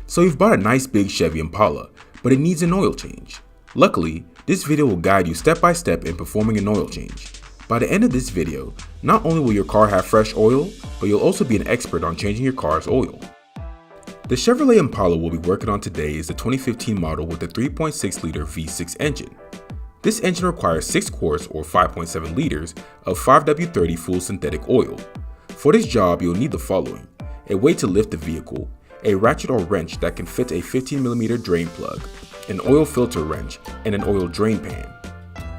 So you've bought a nice big Chevy Impala, but it needs an oil change. Luckily, this video will guide you step by step in performing an oil change. By the end of this video, not only will your car have fresh oil, but you'll also be an expert on changing your car's oil. The Chevrolet Impala we'll be working on today is the 2015 model with the 3.6-liter V6 engine. This engine requires 6 quarts or 5.7 liters of 5W30 full synthetic oil. For this job, you'll need the following: a weight to lift the vehicle, a ratchet or wrench that can fit a 15mm drain plug, an oil filter wrench, and an oil drain pan.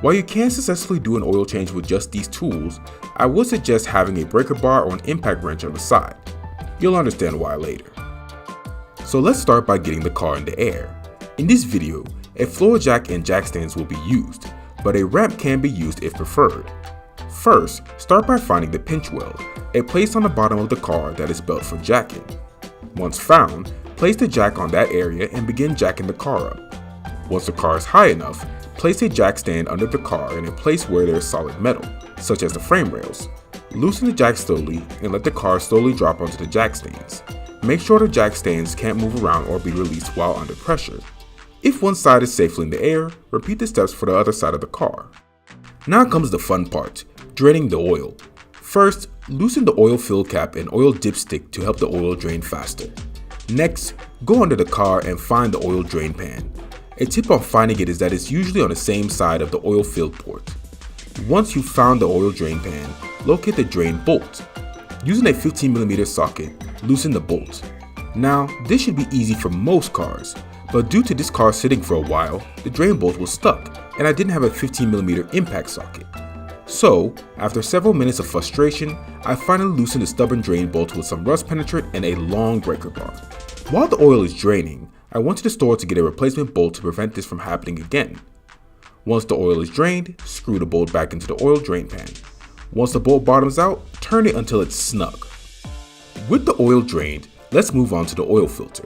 While you can successfully do an oil change with just these tools, I would suggest having a breaker bar or an impact wrench on the side. You'll understand why later. So let's start by getting the car in the air. In this video, a floor jack and jack stands will be used, but a ramp can be used if preferred. First, start by finding the pinch weld, a place on the bottom of the car that is built for jacking. Once found, place the jack on that area and begin jacking the car up. Once the car is high enough, place a jack stand under the car in a place where there is solid metal, such as the frame rails. Loosen the jack slowly and let the car slowly drop onto the jack stands. Make sure the jack stands can't move around or be released while under pressure. If one side is safely in the air, repeat the steps for the other side of the car. Now comes the fun part, draining the oil. First, loosen the oil fill cap and oil dipstick to help the oil drain faster. Next, go under the car and find the oil drain pan. A tip on finding it is that it's usually on the same side of the oil fill port. Once you've found the oil drain pan, locate the drain bolt. Using a 15mm socket, loosen the bolt. Now, this should be easy for most cars, but due to this car sitting for a while, the drain bolt was stuck and I didn't have a 15mm impact socket. So, after several minutes of frustration, I finally loosened the stubborn drain bolt with some rust penetrant and a long breaker bar. While the oil is draining, I went to the store to get a replacement bolt to prevent this from happening again. Once the oil is drained, screw the bolt back into the oil drain pan. Once the bolt bottoms out, turn it until it's snug. With the oil drained, let's move on to the oil filter.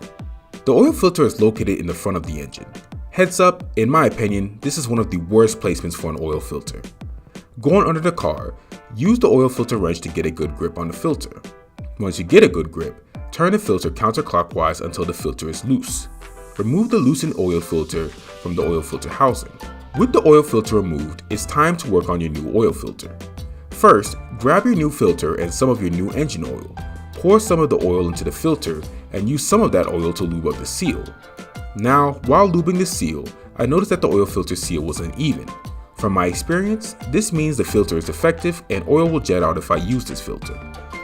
The oil filter is located in the front of the engine. Heads up, in my opinion, this is one of the worst placements for an oil filter. Going under the car, use the oil filter wrench to get a good grip on the filter. Once you get a good grip, turn the filter counterclockwise until the filter is loose. Remove the loosened oil filter from the oil filter housing. With the oil filter removed, it's time to work on your new oil filter. First, grab your new filter and some of your new engine oil. Pour some of the oil into the filter and use some of that oil to lube up the seal. Now, while lubing the seal, I noticed that the oil filter seal was uneven. From my experience, this means the filter is defective and oil will jet out if I use this filter.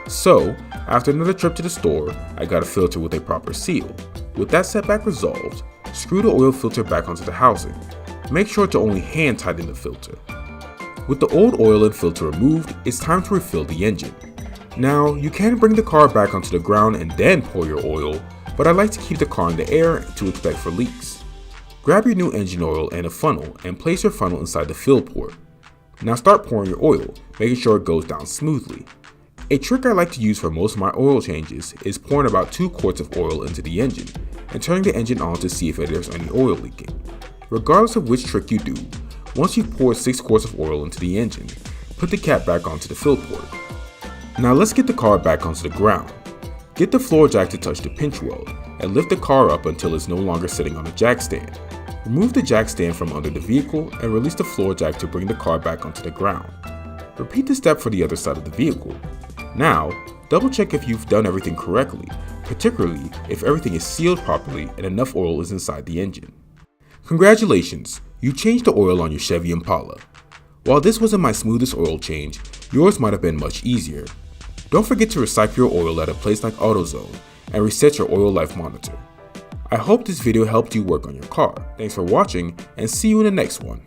So, after another trip to the store, I got a filter with a proper seal. With that setback resolved, screw the oil filter back onto the housing. Make sure to only hand tighten the filter. With the old oil and filter removed, it's time to refill the engine. Now, you can bring the car back onto the ground and then pour your oil, but I like to keep the car in the air to inspect for leaks. Grab your new engine oil and a funnel and place your funnel inside the fill port. Now start pouring your oil, making sure it goes down smoothly. A trick I like to use for most of my oil changes is pouring about 2 quarts of oil into the engine and turning the engine on to see if there's any oil leaking. Regardless of which trick you do, once you've poured 6 quarts of oil into the engine, put the cap back onto the fill port. Now let's get the car back onto the ground. Get the floor jack to touch the pinch weld and lift the car up until it's no longer sitting on a jack stand. Remove the jack stand from under the vehicle and release the floor jack to bring the car back onto the ground. Repeat the step for the other side of the vehicle. Now, double check if you've done everything correctly, particularly if everything is sealed properly and enough oil is inside the engine. Congratulations, you changed the oil on your Chevy Impala. While this wasn't my smoothest oil change, yours might have been much easier. Don't forget to recycle your oil at a place like AutoZone and reset your oil life monitor. I hope this video helped you work on your car. Thanks for watching and see you in the next one.